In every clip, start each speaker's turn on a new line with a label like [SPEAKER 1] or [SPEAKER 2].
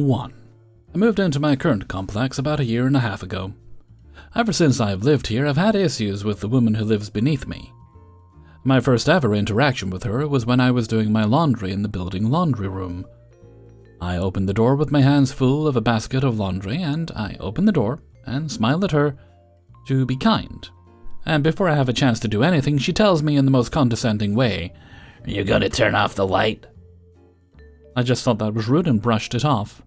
[SPEAKER 1] 1. I moved into my current complex about 1.5 years ago. Ever since I've lived here, I've had issues with the woman who lives beneath me. My first ever interaction with her was when I was doing my laundry in the building laundry room. I opened the door with my hands full of a basket of laundry, and I opened the door and smiled at her to be kind. And before I have a chance to do anything, she tells me in the most condescending way, "Are you gonna turn off the light?" I just thought that was rude and brushed it off.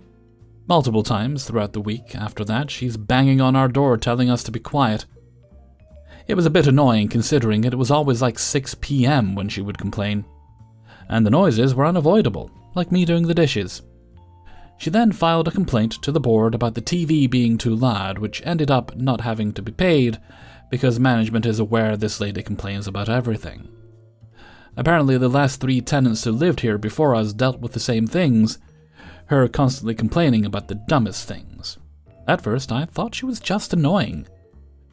[SPEAKER 1] Multiple times throughout the week after that, she's banging on our door telling us to be quiet. It was a bit annoying considering it was always like 6 p.m. when she would complain. And the noises were unavoidable, like me doing the dishes. She then filed a complaint to the board about the TV being too loud, which ended up not having to be paid because management is aware this lady complains about everything. Apparently the last 3 tenants who lived here before us dealt with the same things, her constantly complaining about the dumbest things. At first I thought she was just annoying.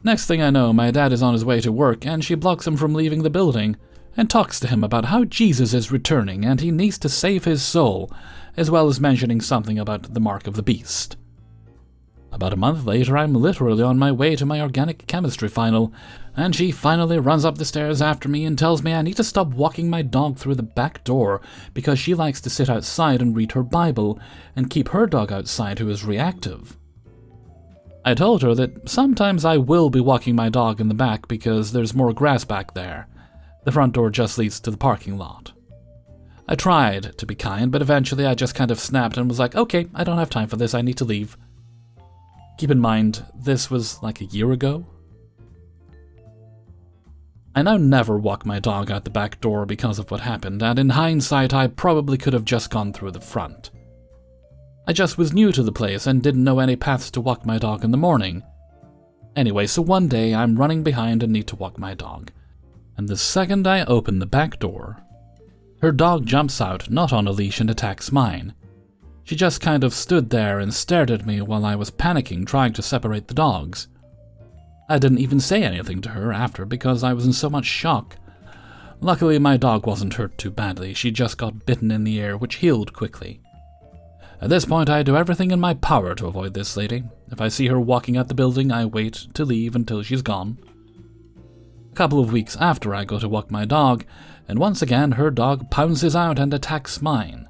[SPEAKER 1] Next thing I know, my dad is on his way to work and she blocks him from leaving the building and talks to him about how Jesus is returning and he needs to save his soul, as well as mentioning something about the mark of the beast. About a month later, I'm literally on my way to my organic chemistry final, and she finally runs up the stairs after me and tells me I need to stop walking my dog through the back door because she likes to sit outside and read her Bible and keep her dog outside who is reactive. I told her that sometimes I will be walking my dog in the back because there's more grass back there. The front door just leads to the parking lot. I tried to be kind, but eventually I just kind of snapped and was like, okay, I don't have time for this, I need to leave. Keep in mind, this was like 1 year ago. I now never walk my dog out the back door because of what happened, and in hindsight I probably could have just gone through the front. I just was new to the place and didn't know any paths to walk my dog in the morning. Anyway, so one day I'm running behind and need to walk my dog. And the second I open the back door, her dog jumps out, not on a leash, and attacks mine. She just kind of stood there and stared at me while I was panicking trying to separate the dogs. I didn't even say anything to her after because I was in so much shock. Luckily my dog wasn't hurt too badly, she just got bitten in the ear, which healed quickly. At this point I do everything in my power to avoid this lady. If I see her walking out the building, I wait to leave until she's gone. A couple of weeks after I go to walk my dog, and once again her dog pounces out and attacks mine.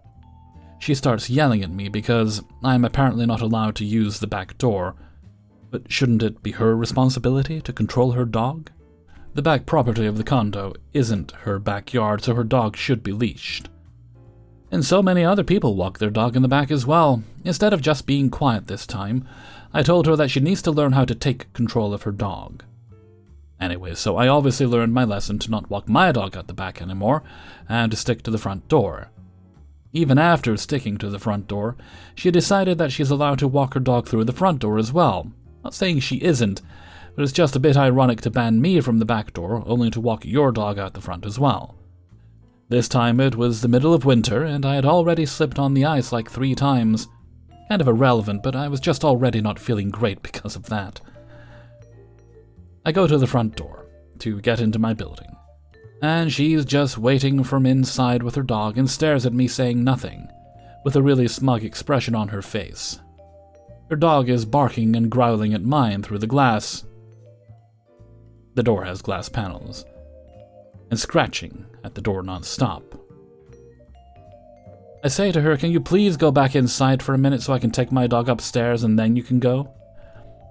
[SPEAKER 1] She starts yelling at me because I'm apparently not allowed to use the back door, but shouldn't it be her responsibility to control her dog? The back property of the condo isn't her backyard, so her dog should be leashed. And so many other people walk their dog in the back as well. Instead of just being quiet this time, I told her that she needs to learn how to take control of her dog. Anyway, so I obviously learned my lesson to not walk my dog out the back anymore, and to stick to the front door. Even after sticking to the front door, she decided that she's allowed to walk her dog through the front door as well. Not saying she isn't, but it's just a bit ironic to ban me from the back door, only to walk your dog out the front as well. This time it was the middle of winter, and I had already slipped on the ice like 3 times. Kind of irrelevant, but I was just already not feeling great because of that. I go to the front door to get into my building, and she's just waiting from inside with her dog and stares at me saying nothing, with a really smug expression on her face. Her dog is barking and growling at mine through the glass. The door has glass panels, and scratching at the door non-stop. I say to her, can you please go back inside for a minute so I can take my dog upstairs and then you can go?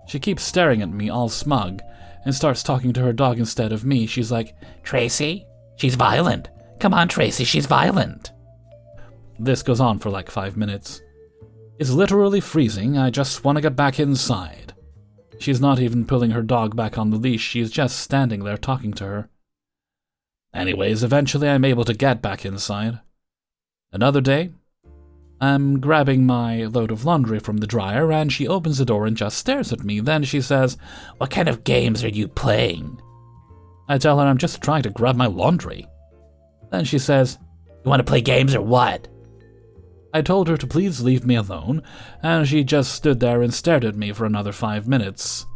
[SPEAKER 1] She keeps staring at me all smug and starts talking to her dog instead of me. She's like, Tracy, she's violent. Come on, Tracy, she's violent. This goes on for like 5 minutes. It's literally freezing. I just want to get back inside. She's not even pulling her dog back on the leash. She's just standing there talking to her. Anyways, eventually I'm able to get back inside. Another day, I'm grabbing my load of laundry from the dryer and she opens the door and just stares at me. Then she says, what kind of games are you playing? I tell her I'm just trying to grab my laundry. Then she says, you want to play games or what? I told her to please leave me alone, and she just stood there and stared at me for another 5 minutes.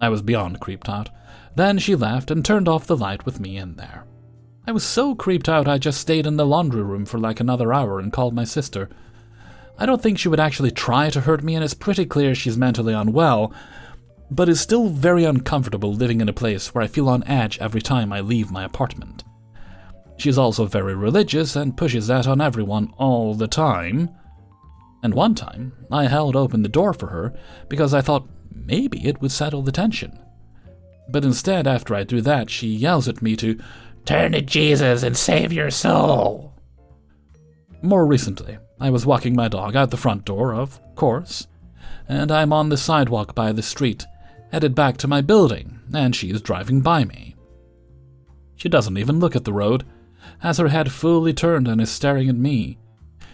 [SPEAKER 1] I was beyond creeped out. Then she left and turned off the light with me in there. I was so creeped out I just stayed in the laundry room for like another hour and called my sister. I don't think she would actually try to hurt me, and it's pretty clear she's mentally unwell, but is still very uncomfortable living in a place where I feel on edge every time I leave my apartment. She's also very religious and pushes that on everyone all the time. And one time, I held open the door for her because I thought maybe it would settle the tension. But instead, after I do that, she yells at me to turn to Jesus and save your soul. More recently, I was walking my dog out the front door, of course, and I'm on the sidewalk by the street, headed back to my building, and she's driving by me. She doesn't even look at the road, has her head fully turned and is staring at me.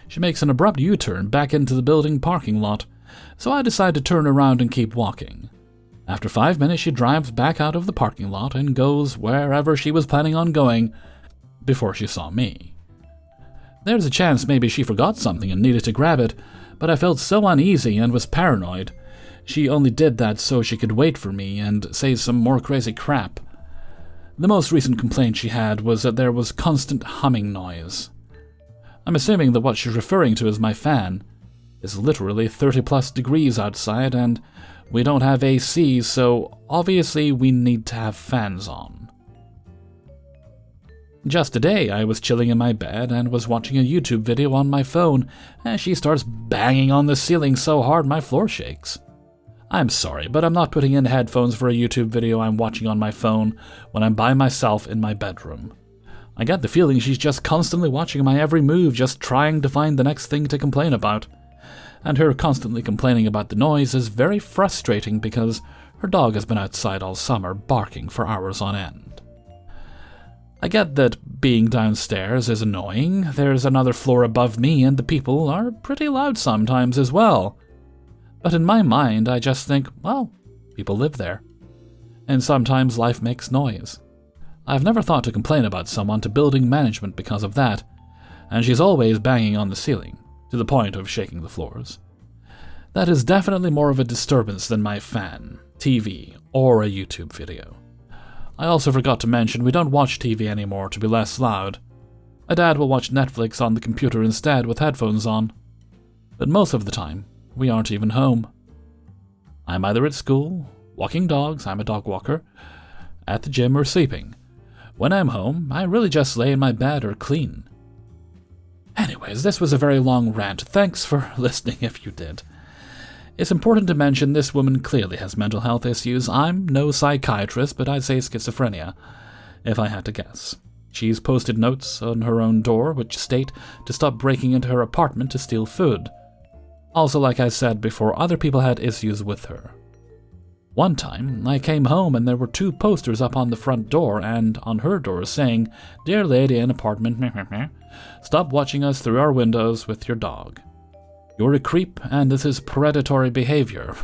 [SPEAKER 1] She makes an abrupt U-turn back into the building parking lot, so I decide to turn around and keep walking. After 5 minutes, she drives back out of the parking lot and goes wherever she was planning on going before she saw me. There's a chance maybe she forgot something and needed to grab it, but I felt so uneasy and was paranoid. She only did that so she could wait for me and say some more crazy crap. The most recent complaint she had was that there was constant humming noise. I'm assuming that what she's referring to as my fan is literally 30+ degrees outside, and we don't have AC, so obviously we need to have fans on. Just today, I was chilling in my bed and was watching a YouTube video on my phone, and she starts banging on the ceiling so hard my floor shakes. I'm sorry, but I'm not putting in headphones for a YouTube video I'm watching on my phone when I'm by myself in my bedroom. I get the feeling she's just constantly watching my every move, just trying to find the next thing to complain about. And her constantly complaining about the noise is very frustrating because her dog has been outside all summer barking for hours on end. I get that being downstairs is annoying. There's another floor above me and the people are pretty loud sometimes as well. But in my mind, I just think, well, people live there. And sometimes life makes noise. I've never thought to complain about someone to building management because of that, and she's always banging on the ceiling, to the point of shaking the floors. That is definitely more of a disturbance than my fan, TV, or a YouTube video. I also forgot to mention we don't watch TV anymore to be less loud. My dad will watch Netflix on the computer instead with headphones on. But most of the time, we aren't even home. I'm either at school, walking dogs, I'm a dog walker, at the gym, or sleeping. When I'm home, I really just lay in my bed or clean. Anyways, this was a very long rant. Thanks for listening if you did. It's important to mention this woman clearly has mental health issues. I'm no psychiatrist, but I'd say schizophrenia, if I had to guess. She's posted notes on her own door which state to stop breaking into her apartment to steal food. Also, like I said before, other people had issues with her. One time, I came home and there were 2 posters up on the front door and on her door saying, "Dear lady in apartment, stop watching us through our windows with your dog. You're a creep and this is predatory behavior."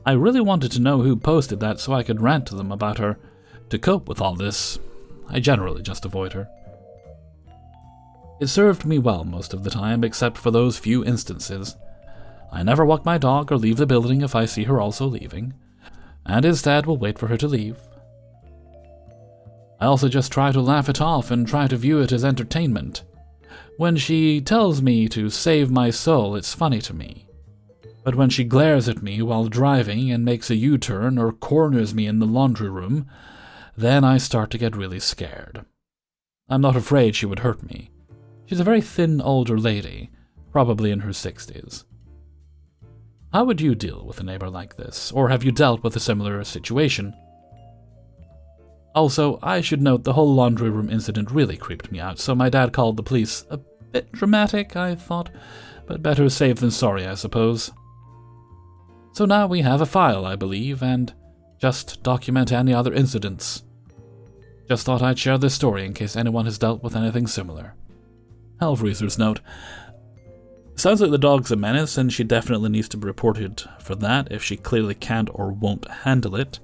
[SPEAKER 1] I really wanted to know who posted that so I could rant to them about her. To cope with all this, I generally just avoid her. It served me well most of the time, except for those few instances. I never walk my dog or leave the building if I see her also leaving, and instead will wait for her to leave. I also just try to laugh it off and try to view it as entertainment. When she tells me to save my soul, it's funny to me. But when she glares at me while driving and makes a U-turn or corners me in the laundry room, then I start to get really scared. I'm not afraid she would hurt me. She's a very thin older lady, probably in her 60s. How would you deal with a neighbor like this, or have you dealt with a similar situation? Also, I should note the whole laundry room incident really creeped me out, so my dad called the police. A bit dramatic, I thought, but better safe than sorry, I suppose. So now we have a file, I believe, and just document any other incidents. Just thought I'd share this story in case anyone has dealt with anything similar. Hellfreezer's note. Sounds like the dog's a menace, and she definitely needs to be reported for that if she clearly can't or won't handle it.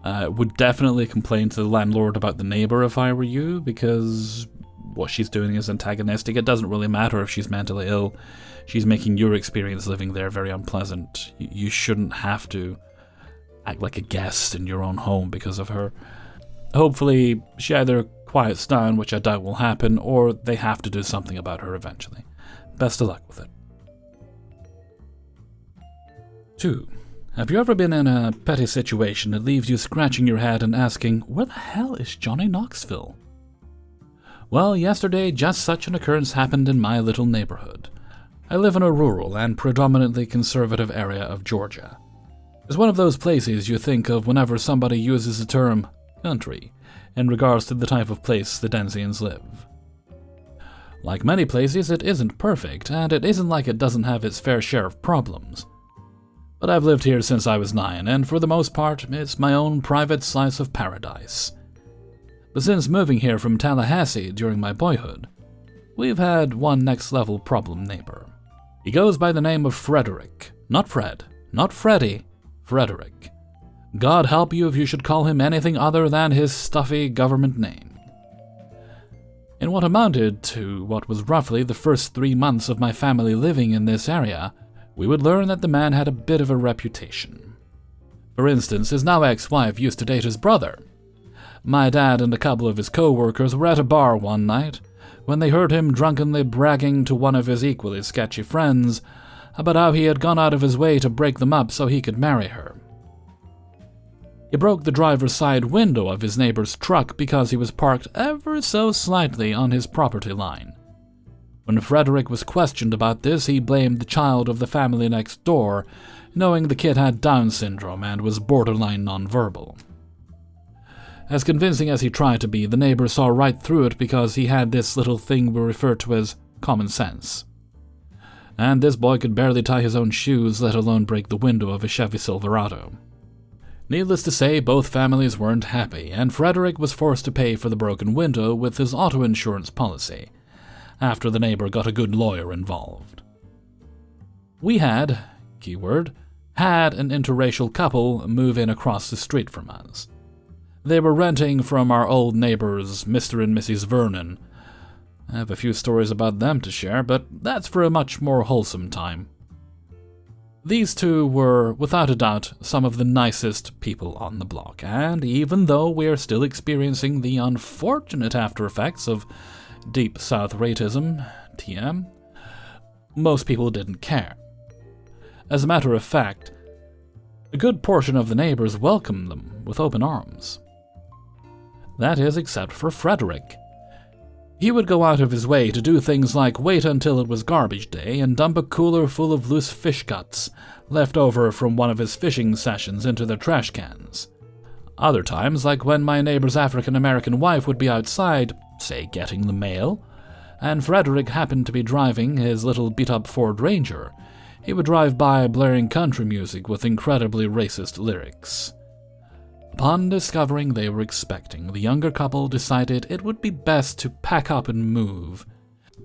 [SPEAKER 1] Would definitely complain to the landlord about the neighbor if I were you, because what she's doing is antagonistic. It doesn't really matter if she's mentally ill. She's making your experience living there very unpleasant. You shouldn't have to act like a guest in your own home because of her. Hopefully, she either quiets down, which I doubt will happen, or they have to do something about her eventually. best of luck with it. 2. Have you ever been in a petty situation that leaves you scratching your head and asking, where the hell is Johnny Knoxville? Well, yesterday just such an occurrence happened in my little neighborhood. I live in a rural and predominantly conservative area of Georgia. It's one of those places you think of whenever somebody uses the term country in regards to the type of place the Denzians live. Like many places, it isn't perfect, and it isn't like it doesn't have its fair share of problems. But I've lived here since I was 9, and for the most part, it's my own private slice of paradise. But since moving here from Tallahassee during my boyhood, we've had one next-level problem neighbor. He goes by the name of Frederick. Not Fred, not Freddy, Frederick. God help you if you should call him anything other than his stuffy government name. In what amounted to what was roughly the first 3 months of my family living in this area, we would learn that the man had a bit of a reputation. For instance, his now ex-wife used to date his brother. My dad and a couple of his co-workers were at a bar one night when they heard him drunkenly bragging to one of his equally sketchy friends about how he had gone out of his way to break them up so he could marry her. He broke the driver's side window of his neighbor's truck because he was parked ever so slightly on his property line. When Frederick was questioned about this, he blamed the child of the family next door, knowing the kid had Down syndrome and was borderline nonverbal. As convincing as he tried to be, the neighbor saw right through it because he had this little thing we refer to as common sense. And this boy could barely tie his own shoes, let alone break the window of a Chevy Silverado. Needless to say, both families weren't happy, and Frederick was forced to pay for the broken window with his auto insurance policy, after the neighbor got a good lawyer involved. We had, keyword, had an interracial couple move in across the street from us. They were renting from our old neighbors, Mr. and Mrs. Vernon. I have a few stories about them to share, but that's for a much more wholesome time. These two were, without a doubt, some of the nicest people on the block, and even though we are still experiencing the unfortunate after effects of Deep South racism, TM, most people didn't care. As a matter of fact, a good portion of the neighbors welcomed them with open arms. That is, except for Frederick. He would go out of his way to do things like wait until it was garbage day and dump a cooler full of loose fish guts left over from one of his fishing sessions into their trash cans. Other times, like when my neighbor's African-American wife would be outside, say getting the mail, and Frederick happened to be driving his little beat-up Ford Ranger, he would drive by blaring country music with incredibly racist lyrics. Upon discovering they were expecting, the younger couple decided it would be best to pack up and move,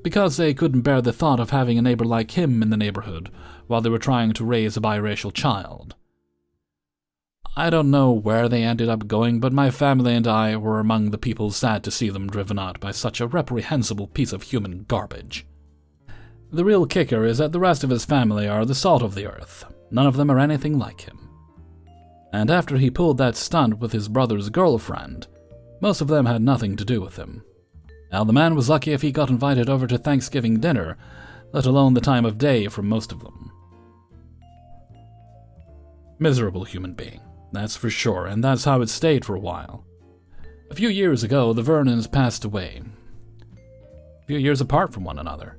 [SPEAKER 1] because they couldn't bear the thought of having a neighbor like him in the neighborhood while they were trying to raise a biracial child. I don't know where they ended up going, but my family and I were among the people sad to see them driven out by such a reprehensible piece of human garbage. The real kicker is that the rest of his family are the salt of the earth. None of them are anything like him. And after he pulled that stunt with his brother's girlfriend, most of them had nothing to do with him. Now, the man was lucky if he got invited over to Thanksgiving dinner, let alone the time of day for most of them. Miserable human being, that's for sure, and that's how it stayed for a while. A few years ago, the Vernons passed away. A few years apart from one another.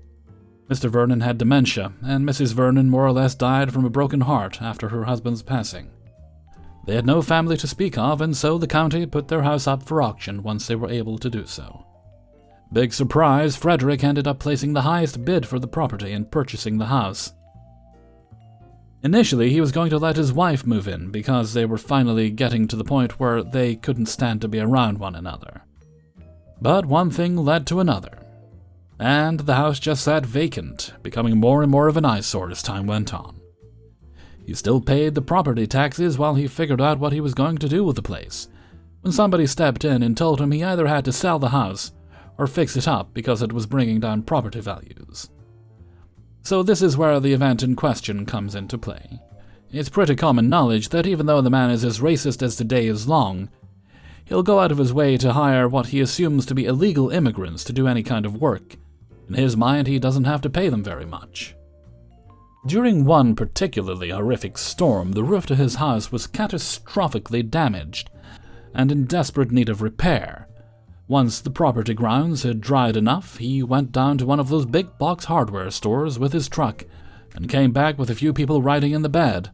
[SPEAKER 1] Mr. Vernon had dementia, and Mrs. Vernon more or less died from a broken heart after her husband's passing. They had no family to speak of, and so the county put their house up for auction once they were able to do so. Big surprise, Frederick ended up placing the highest bid for the property and purchasing the house. Initially, he was going to let his wife move in because they were finally getting to the point where they couldn't stand to be around one another. But one thing led to another, and the house just sat vacant, becoming more and more of an eyesore as time went on. He still paid the property taxes while he figured out what he was going to do with the place, when somebody stepped in and told him he either had to sell the house or fix it up because it was bringing down property values. So this is where the event in question comes into play. It's pretty common knowledge that even though the man is as racist as the day is long, he'll go out of his way to hire what he assumes to be illegal immigrants to do any kind of work, In his mind, he doesn't have to pay them very much. During one particularly horrific storm, the roof to his house was catastrophically damaged and in desperate need of repair. Once the property grounds had dried enough, he went down to one of those big box hardware stores with his truck and came back with a few people riding in the bed.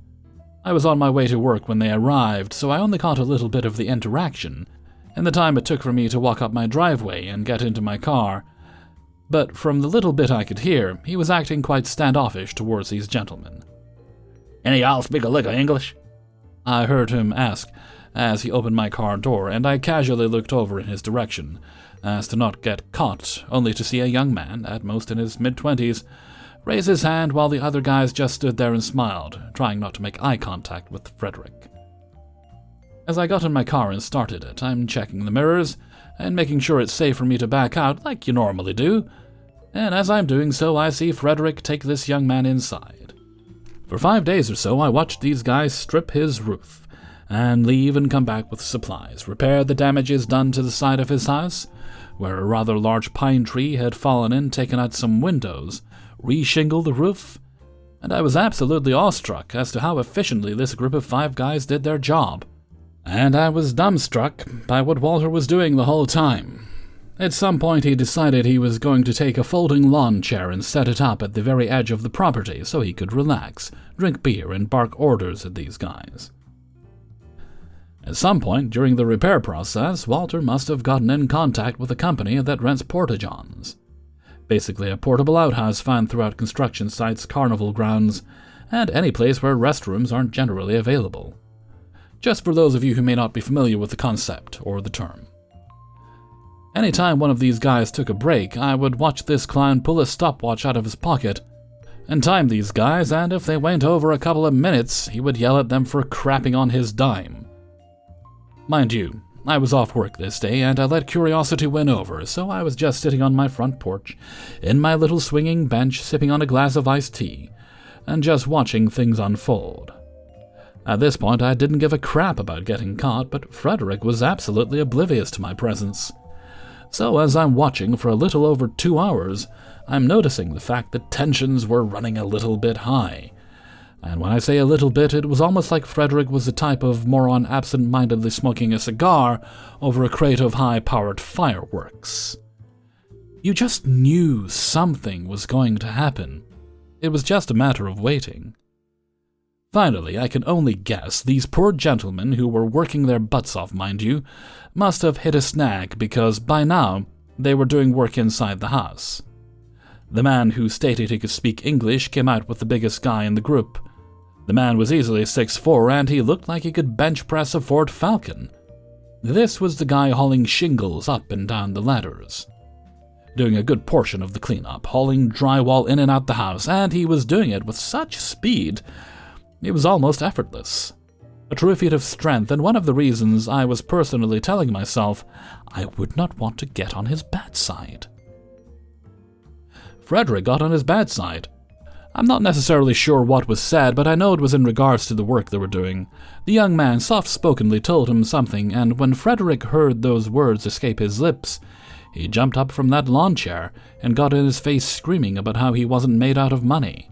[SPEAKER 1] I was on my way to work when they arrived, so I only caught a little bit of the interaction in the time it took for me to walk up my driveway and get into my car. But from the little bit I could hear, he was acting quite standoffish towards these gentlemen.
[SPEAKER 2] "Any y'all speak a lick of English?"
[SPEAKER 1] I heard him ask as he opened my car door, and I casually looked over in his direction, as to not get caught, only to see a young man, at most in his mid-20s, raise his hand while the other guys just stood there and smiled, trying not to make eye contact with Frederick. As I got in my car and started it, I'm checking the mirrors and making sure it's safe for me to back out like you normally do, and as I'm doing so, I see Frederick take this young man inside. For 5 days or so, I watched these guys strip his roof, and leave and come back with supplies, repair the damages done to the side of his house, where a rather large pine tree had fallen in, taken out some windows, re-shingle the roof, and I was absolutely awestruck as to how efficiently this group of 5 guys did their job. And I was dumbstruck by what Walter was doing the whole time. At some point he decided he was going to take a folding lawn chair and set it up at the very edge of the property so he could relax, drink beer, and bark orders at these guys. At some point during the repair process, Walter must have gotten in contact with a company that rents porta-johns. Basically a portable outhouse found throughout construction sites, carnival grounds, and any place where restrooms aren't generally available. Just for those of you who may not be familiar with the concept or the term. Anytime one of these guys took a break, I would watch this clown pull a stopwatch out of his pocket and time these guys, and if they went over a couple of minutes, he would yell at them for crapping on his dime. Mind you, I was off work this day, and I let curiosity win over, so I was just sitting on my front porch, in my little swinging bench, sipping on a glass of iced tea, and just watching things unfold. At this point, I didn't give a crap about getting caught, but Frederick was absolutely oblivious to my presence. So as I'm watching for a little over 2 hours, I'm noticing the fact that tensions were running a little bit high. And when I say a little bit, it was almost like Frederick was the type of moron absent-mindedly smoking a cigar over a crate of high-powered fireworks. You just knew something was going to happen. It was just a matter of waiting. Finally, I can only guess, these poor gentlemen, who were working their butts off, mind you, must have hit a snag because by now they were doing work inside the house. The man who stated he could speak English came out with the biggest guy in the group. The man was easily 6'4", and he looked like he could bench press a Ford Falcon. This was the guy hauling shingles up and down the ladders, doing a good portion of the cleanup, hauling drywall in and out the house, and he was doing it with such speed it was almost effortless. A true feat of strength, and one of the reasons I was personally telling myself I would not want to get on his bad side. Frederick got on his bad side. I'm not necessarily sure what was said, but I know it was in regards to the work they were doing. The young man soft-spokenly told him something, and when Frederick heard those words escape his lips, he jumped up from that lawn chair and got in his face screaming about how he wasn't made out of money.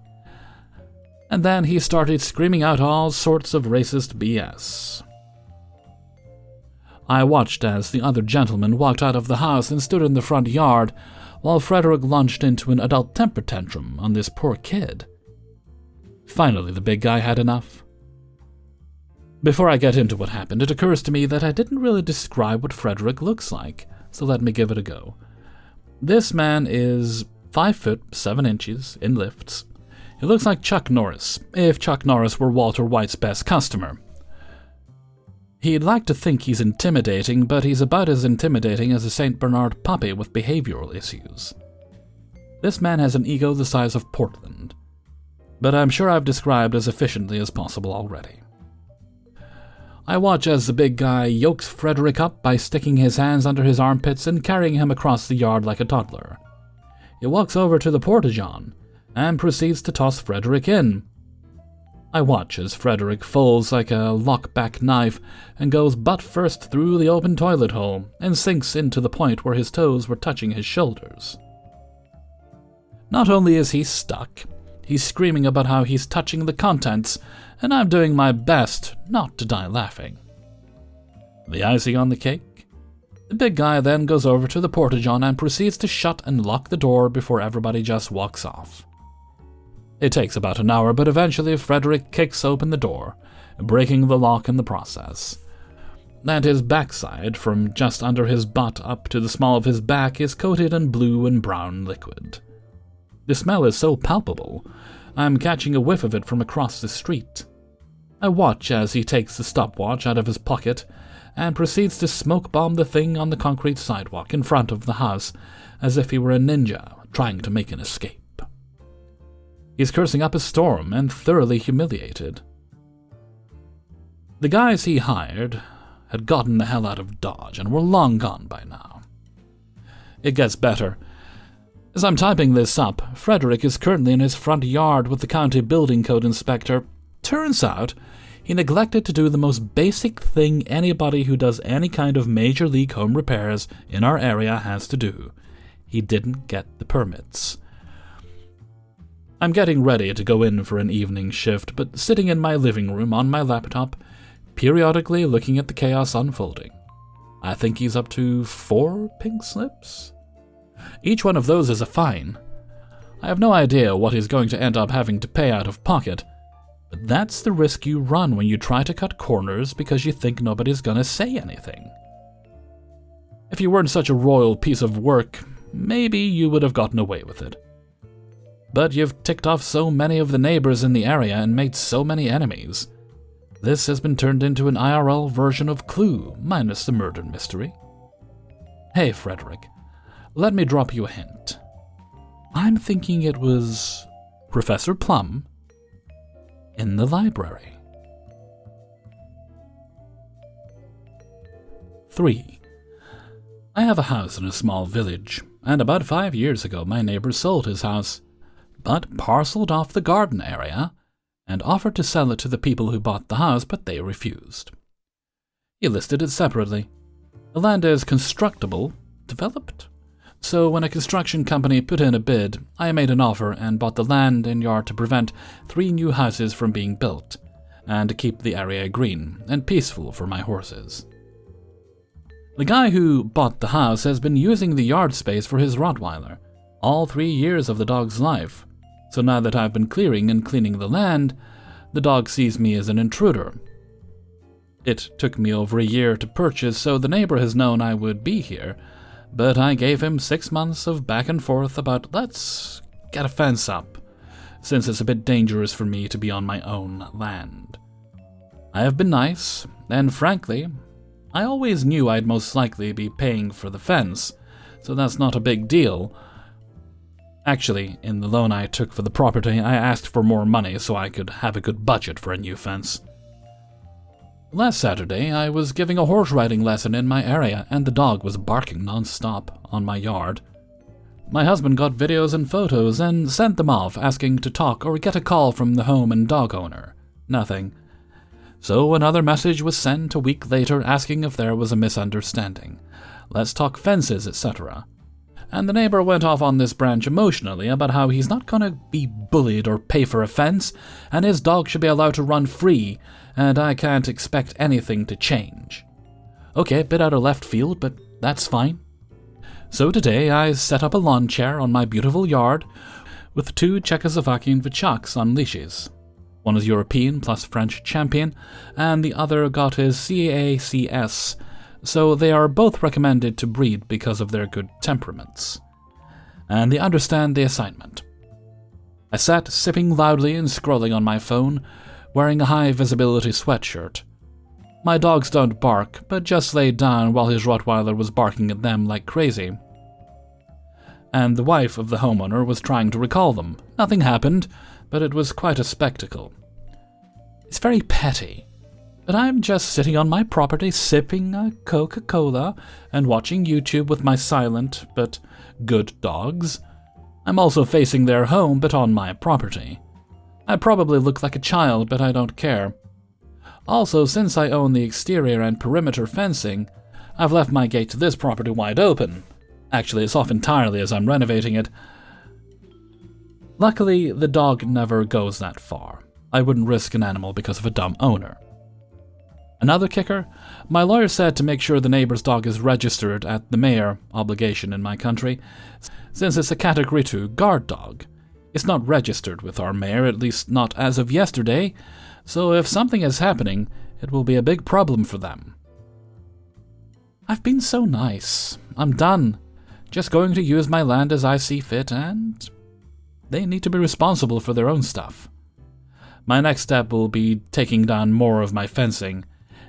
[SPEAKER 1] And then he started screaming out all sorts of racist BS. I watched as the other gentleman walked out of the house and stood in the front yard, while Frederick launched into an adult temper tantrum on this poor kid. Finally, the big guy had enough. Before I get into what happened, it occurs to me that I didn't really describe what Frederick looks like, so let me give it a go. This man is 5 foot 7 inches in lifts. He looks like Chuck Norris, if Chuck Norris were Walter White's best customer. He'd like to think he's intimidating, but he's about as intimidating as a St. Bernard puppy with behavioral issues. This man has an ego the size of Portland, but I'm sure I've described as efficiently as possible already. I watch as the big guy yokes Frederick up by sticking his hands under his armpits and carrying him across the yard like a toddler. He walks over to the porta-john and proceeds to toss Frederick in. I watch as Frederick folds like a lock-back knife and goes butt-first through the open toilet hole and sinks into the point where his toes were touching his shoulders. Not only is he stuck, he's screaming about how he's touching the contents, and I'm doing my best not to die laughing. The icing on the cake? The big guy then goes over to the porta-john and proceeds to shut and lock the door before everybody just walks off. It takes about an hour, but eventually Frederick kicks open the door, breaking the lock in the process. And his backside, from just under his butt up to the small of his back, is coated in blue and brown liquid. The smell is so palpable, I'm catching a whiff of it from across the street. I watch as he takes the stopwatch out of his pocket and proceeds to smoke bomb the thing on the concrete sidewalk in front of the house as if he were a ninja trying to make an escape. He's cursing up a storm and thoroughly humiliated. The guys he hired had gotten the hell out of Dodge and were long gone by now. It gets better. As I'm typing this up, Frederick is currently in his front yard with the county building code inspector. Turns out, he neglected to do the most basic thing anybody who does any kind of major league home repairs in our area has to do. He didn't get the permits. I'm getting ready to go in for an evening shift, but sitting in my living room on my laptop, periodically looking at the chaos unfolding. I think he's up to 4 pink slips. Each one of those is a fine. I have no idea what he's going to end up having to pay out of pocket, but that's the risk you run when you try to cut corners because you think nobody's gonna say anything. If you weren't such a royal piece of work, maybe you would have gotten away with it. But you've ticked off so many of the neighbors in the area and made so many enemies. This has been turned into an IRL version of Clue, minus the murder mystery. Hey, Frederick, let me drop you a hint. I'm thinking it was Professor Plum in the library. 3. I have a house in a small village, and about 5 years ago my neighbor sold his house, but parceled off the garden area and offered to sell it to the people who bought the house, but they refused. He listed it separately. The land is constructible, developed. So when a construction company put in a bid, I made an offer and bought the land and yard to prevent 3 new houses from being built, and to keep the area green and peaceful for my horses. The guy who bought the house has been using the yard space for his Rottweiler, all 3 years of the dog's life, so now that I've been clearing and cleaning the land, the dog sees me as an intruder. It took me over a year to purchase, so the neighbor has known I would be here, but I gave him 6 months of back and forth about let's get a fence up, since it's a bit dangerous for me to be on my own land. I have been nice, and frankly, I always knew I'd most likely be paying for the fence, so that's not a big deal. Actually, in the loan I took for the property, I asked for more money so I could have a good budget for a new fence. Last Saturday, I was giving a horse riding lesson in my area, and the dog was barking non-stop on my yard. My husband got videos and photos and sent them off asking to talk or get a call from the home and dog owner. Nothing. So another message was sent a week later asking if there was a misunderstanding. Let's talk fences, etc. And the neighbor went off on this branch emotionally about how he's not gonna be bullied or pay for a fence, and his dog should be allowed to run free, and I can't expect anything to change. Okay, bit out of left field, but that's fine. So today I set up a lawn chair on my beautiful yard with 2 Czechoslovakian Vachaks on leashes. One is European plus French champion, and the other got his CACS, so they are both recommended to breed because of their good temperaments. And they understand the assignment. I sat sipping loudly and scrolling on my phone, wearing a high-visibility sweatshirt. My dogs don't bark, but just laid down while his Rottweiler was barking at them like crazy. And the wife of the homeowner was trying to recall them. Nothing happened, but it was quite a spectacle. It's very petty, but I'm just sitting on my property sipping a Coca-Cola and watching YouTube with my silent but good dogs. I'm also facing their home, but on my property. I probably look like a child, but I don't care. Also, since I own the exterior and perimeter fencing, I've left my gate to this property wide open. Actually, it's off entirely as I'm renovating it. Luckily, the dog never goes that far. I wouldn't risk an animal because of a dumb owner. Another kicker? My lawyer said to make sure the neighbor's dog is registered at the mayor, obligation in my country, since it's a Category 2 guard dog. It's not registered with our mayor, at least not as of yesterday, so if something is happening, it will be a big problem for them. I've been so nice. I'm done. Just going to use my land as I see fit, and they need to be responsible for their own stuff. My next step will be taking down more of my fencing,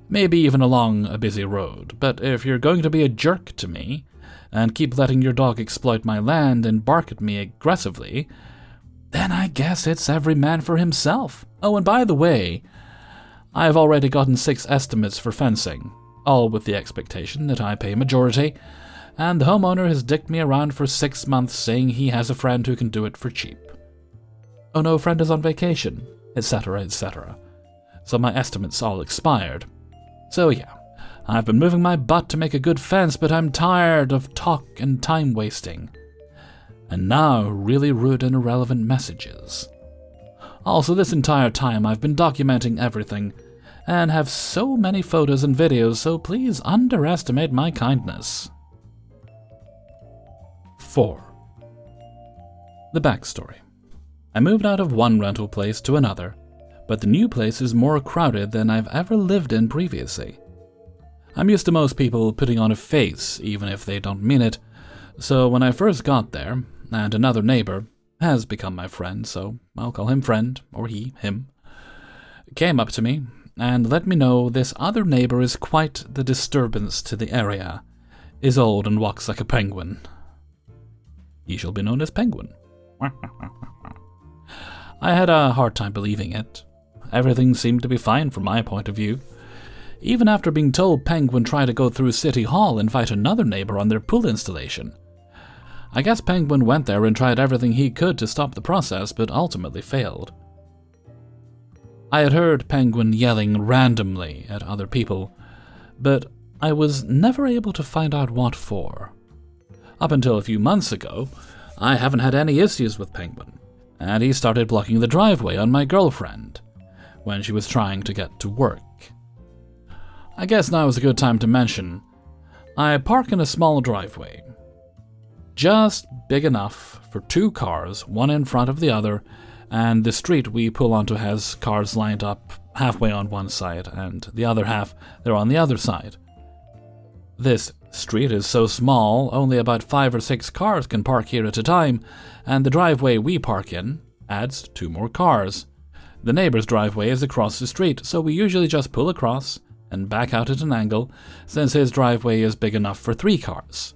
[SPEAKER 1] maybe even along a busy road, but if you're going to be a jerk to me, and keep letting your dog exploit my land and bark at me aggressively, then I guess it's every man for himself. Oh, and by the way, I've already gotten 6 estimates for fencing, all with the expectation that I pay majority, and the homeowner has dicked me around for 6 months saying he has a friend who can do it for cheap. Oh no, friend is on vacation, etc., etc. So my estimates all expired. So yeah, I've been moving my butt to make a good fence, but I'm tired of talk and time wasting. And now really rude and irrelevant messages. Also, this entire time I've been documenting everything, and have so many photos and videos, so please underestimate my kindness. 4. The backstory. I moved out of one rental place to another, but the new place is more crowded than I've ever lived in previously. I'm used to most people putting on a face, even if they don't mean it, so when I first got there, and another neighbor, has become my friend, so I'll call him friend, or he, him, came up to me and let me know this other neighbor is quite the disturbance to the area, is old and walks like a penguin. He shall be known as Penguin. I had a hard time believing it. Everything seemed to be fine from my point of view. Even after being told Penguin tried to go through City Hall and invite another neighbor on their pool installation. I guess Penguin went there and tried everything he could to stop the process, but ultimately failed. I had heard Penguin yelling randomly at other people, but I was never able to find out what for. Up until a few months ago, I haven't had any issues with Penguin, and he started blocking the driveway on my girlfriend when she was trying to get to work. I guess now is a good time to mention, I park in a small driveway, just big enough for 2 cars, one in front of the other, and the street we pull onto has cars lined up halfway on one side, and the other half, they're on the other side. This street is so small, only about 5 or 6 cars can park here at a time, and the driveway we park in adds 2 more cars. The neighbor's driveway is across the street, so we usually just pull across and back out at an angle, since his driveway is big enough for 3 cars.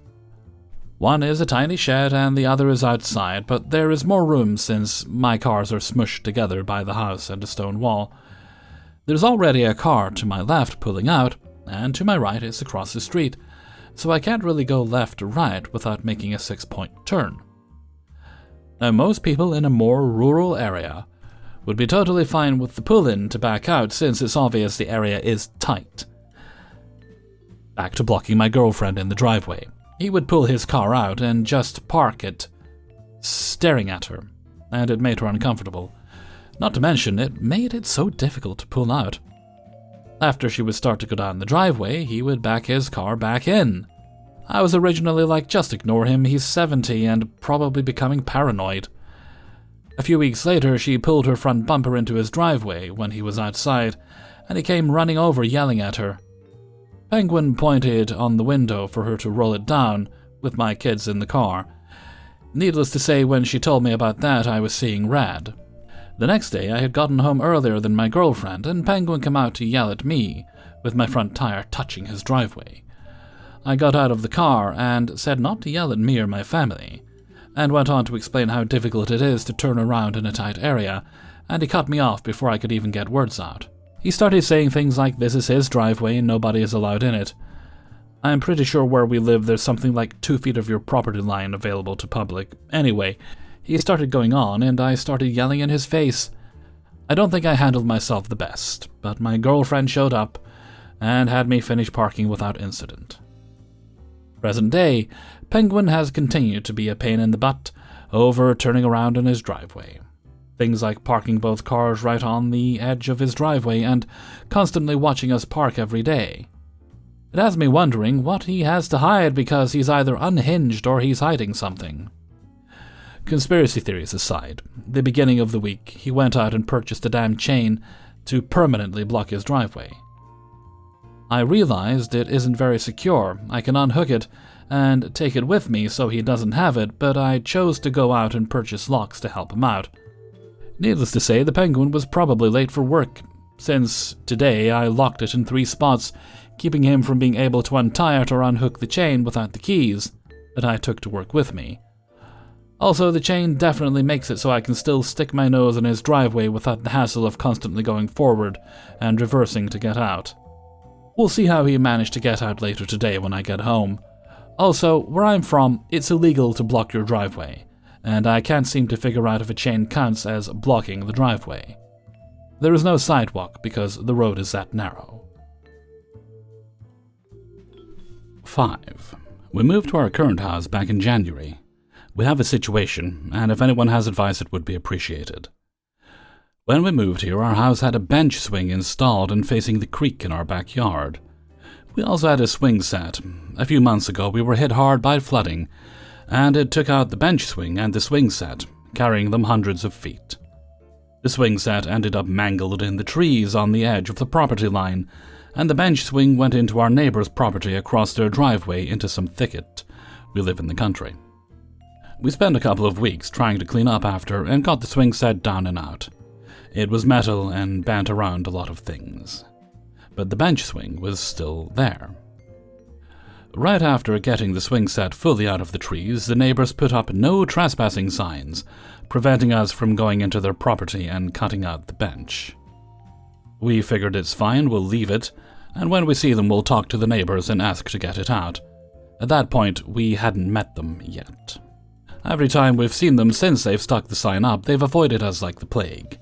[SPEAKER 1] One is a tiny shed and the other is outside, but there is more room since my cars are smushed together by the house and a stone wall. There's already a car to my left pulling out, and to my right is across the street, so I can't really go left or right without making a 6-point turn. Now, most people in a more rural area would be totally fine with the pull-in to back out since it's obvious the area is tight. Back to blocking my girlfriend in the driveway. He would pull his car out and just park it, staring at her, and it made her uncomfortable. Not to mention, it made it so difficult to pull out. After she would start to go down the driveway, he would back his car back in. I was originally like, just ignore him, he's 70 and probably becoming paranoid. A few weeks later, she pulled her front bumper into his driveway when he was outside, and he came running over yelling at her. Penguin pointed on the window for her to roll it down, with my kids in the car. Needless to say, when she told me about that, I was seeing red. The next day, I had gotten home earlier than my girlfriend, and Penguin came out to yell at me, with my front tire touching his driveway. I got out of the car and said not to yell at me or my family, and went on to explain how difficult it is to turn around in a tight area, and he cut me off before I could even get words out. He started saying things like this is his driveway and nobody is allowed in it. I'm pretty sure where we live there's something like 2 feet of your property line available to public. Anyway, he started going on and I started yelling in his face. I don't think I handled myself the best, but my girlfriend showed up and had me finish parking without incident. Present day, Penguin has continued to be a pain in the butt, over turning around in his driveway. Things like parking both cars right on the edge of his driveway and constantly watching us park every day. It has me wondering what he has to hide, because he's either unhinged or he's hiding something. Conspiracy theories aside, the beginning of the week he went out and purchased a damn chain to permanently block his driveway. I realized it isn't very secure. I can unhook it and take it with me so he doesn't have it, but I chose to go out and purchase locks to help him out. Needless to say, the penguin was probably late for work, since today I locked it in 3 spots, keeping him from being able to untie it or unhook the chain without the keys that I took to work with me. Also, the chain definitely makes it so I can still stick my nose in his driveway without the hassle of constantly going forward and reversing to get out. We'll see how he managed to get out later today when I get home. Also, where I'm from, it's illegal to block your driveway, and I can't seem to figure out if a chain counts as blocking the driveway. There is no sidewalk because the road is that narrow. 5. We moved to our current house back in January. We have a situation, and if anyone has advice, it would be appreciated. When we moved here, our house had a bench swing installed and facing the creek in our backyard. We also had a swing set. A few months ago, we were hit hard by flooding, and it took out the bench swing and the swing set, carrying them hundreds of feet. The swing set ended up mangled in the trees on the edge of the property line, and the bench swing went into our neighbor's property across their driveway into some thicket. We live in the country. We spent a couple of weeks trying to clean up after and got the swing set down and out. It was metal and bent around a lot of things. But the bench swing was still there. Right after getting the swing set fully out of the trees, the neighbors put up no trespassing signs, preventing us from going into their property and cutting out the bench. We figured it's fine, we'll leave it, and when we see them we'll talk to the neighbors and ask to get it out. At that point, we hadn't met them yet. Every time we've seen them since they've stuck the sign up, they've avoided us like the plague.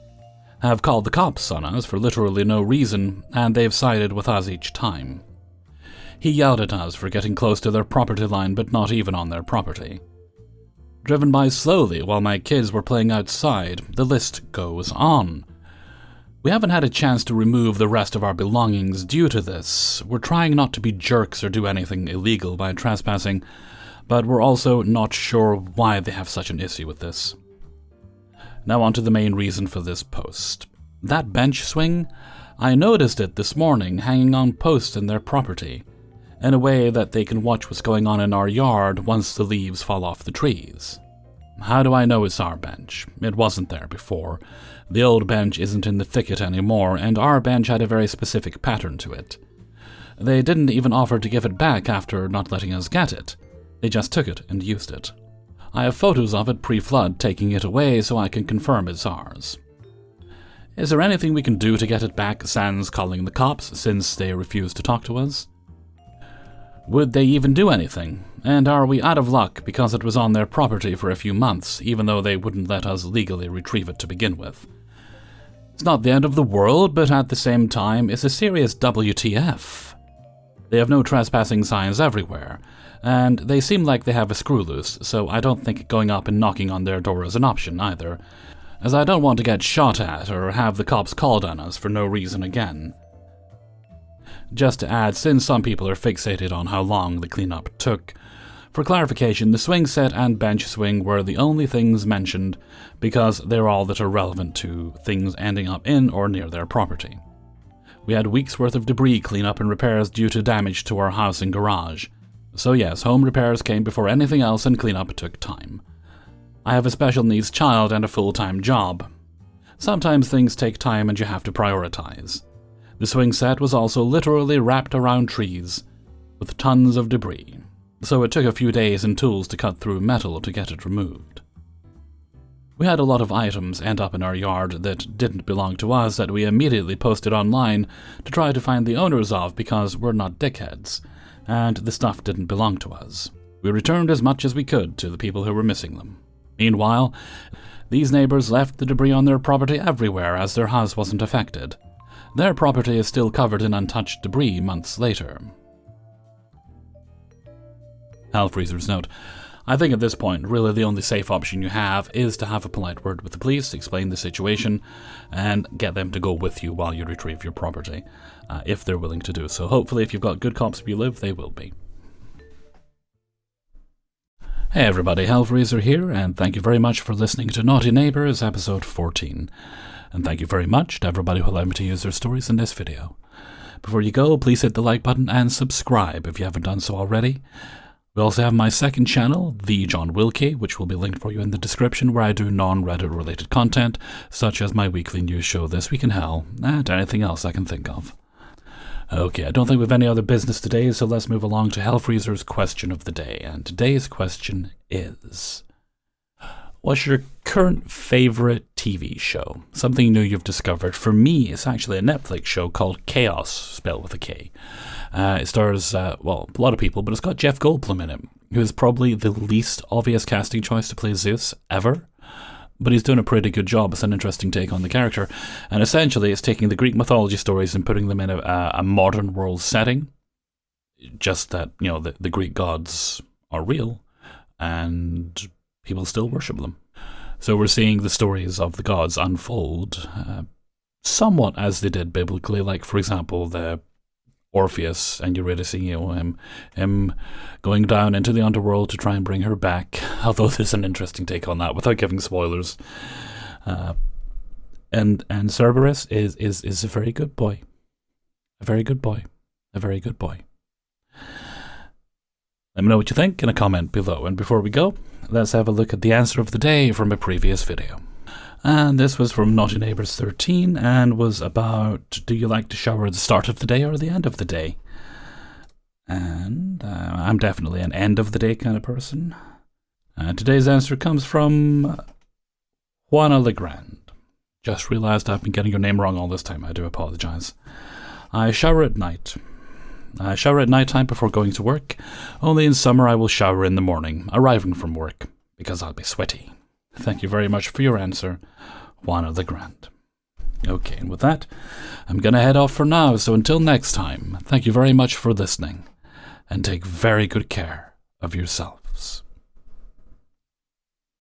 [SPEAKER 1] Have called the cops on us for literally no reason, and they've sided with us each time. He yelled at us for getting close to their property line, but not even on their property. Driven by slowly while my kids were playing outside, the list goes on. We haven't had a chance to remove the rest of our belongings due to this. We're trying not to be jerks or do anything illegal by trespassing, but we're also not sure why they have such an issue with this. Now on to the main reason for this post. That bench swing, I noticed it this morning hanging on posts in their property, in a way that they can watch what's going on in our yard once the leaves fall off the trees. How do I know it's our bench? It wasn't there before. The old bench isn't in the thicket anymore, and our bench had a very specific pattern to it. They didn't even offer to give it back after not letting us get it. They just took it and used it. I have photos of it pre-flood taking it away so I can confirm it's ours. Is there anything we can do to get it back sans calling the cops, since they refuse to talk to us? Would they even do anything? And are we out of luck because it was on their property for a few months, even though they wouldn't let us legally retrieve it to begin with? It's not the end of the world, but at the same time, it's a serious WTF. They have no trespassing signs everywhere, and they seem like they have a screw loose, so I don't think going up and knocking on their door is an option either, as I don't want to get shot at or have the cops called on us for no reason again. Just to add, since some people are fixated on how long the cleanup took, for clarification, the swing set and bench swing were the only things mentioned because they're all that are relevant to things ending up in or near their property. We had weeks worth of debris cleanup and repairs due to damage to our house and garage. So yes, home repairs came before anything else and cleanup took time. I have a special needs child and a full-time job. Sometimes things take time and you have to prioritize. The swing set was also literally wrapped around trees, with tons of debris, so it took a few days and tools to cut through metal to get it removed. We had a lot of items end up in our yard that didn't belong to us that we immediately posted online to try to find the owners of because we're not dickheads, and the stuff didn't belong to us. We returned as much as we could to the people who were missing them. Meanwhile, these neighbors left the debris on their property everywhere as their house wasn't affected. Their property is still covered in untouched debris months later. Hellfreezer's note: I think at this point, really the only safe option you have is to have a polite word with the police, explain the situation, and get them to go with you while you retrieve your property, if they're willing to do so. Hopefully, if you've got good cops where you live, they will be. Hey everybody, Hellfreezer here, and thank you very much for listening to Naughty Neighbours, episode 14. And thank you very much to everybody who allowed me to use their stories in this video. Before you go, please hit the like button and subscribe if you haven't done so already. We also have my second channel, The John Wilkie, which will be linked for you in the description, where I do non-Reddit related content, such as my weekly news show This Week in Hell, and anything else I can think of. Okay, I don't think we have any other business today, so let's move along to Hellfreezer's question of the day. And today's question is: what's your current favorite TV show? Something new you've discovered. For me, it's actually a Netflix show called Chaos, spelled with a K. It stars, well, a lot of people, but it's got Jeff Goldblum in it, who is probably the least obvious casting choice to play Zeus ever. But he's doing a pretty good job. It's an interesting take on the character. And essentially, it's taking the Greek mythology stories and putting them in a modern world setting. Just that, you know, the Greek gods are real, and people still worship them. So we're seeing the stories of the gods unfold somewhat as they did biblically, like, for example, the Orpheus and Eurydice, you know, him going down into the underworld to try and bring her back, although there's an interesting take on that without giving spoilers. And Cerberus is a very good boy. A very good boy. A very good boy. Let me know what you think in a comment below. And before we go, let's have a look at the answer of the day from a previous video. And this was from Naughty Neighbours 13 and was about, do you like to shower at the start of the day or the end of the day? And I'm definitely an end of the day kind of person. Today's answer comes from Juana Legrand. Just realized I've been getting your name wrong all this time. I do apologize. I shower at night. I shower at night time before going to work. Only in summer I will shower in the morning, arriving from work, because I'll be sweaty. Thank you very much for your answer, Juana Legrand. Okay, and with that, I'm going to head off for now, so until next time, thank you very much for listening, and take very good care of yourself.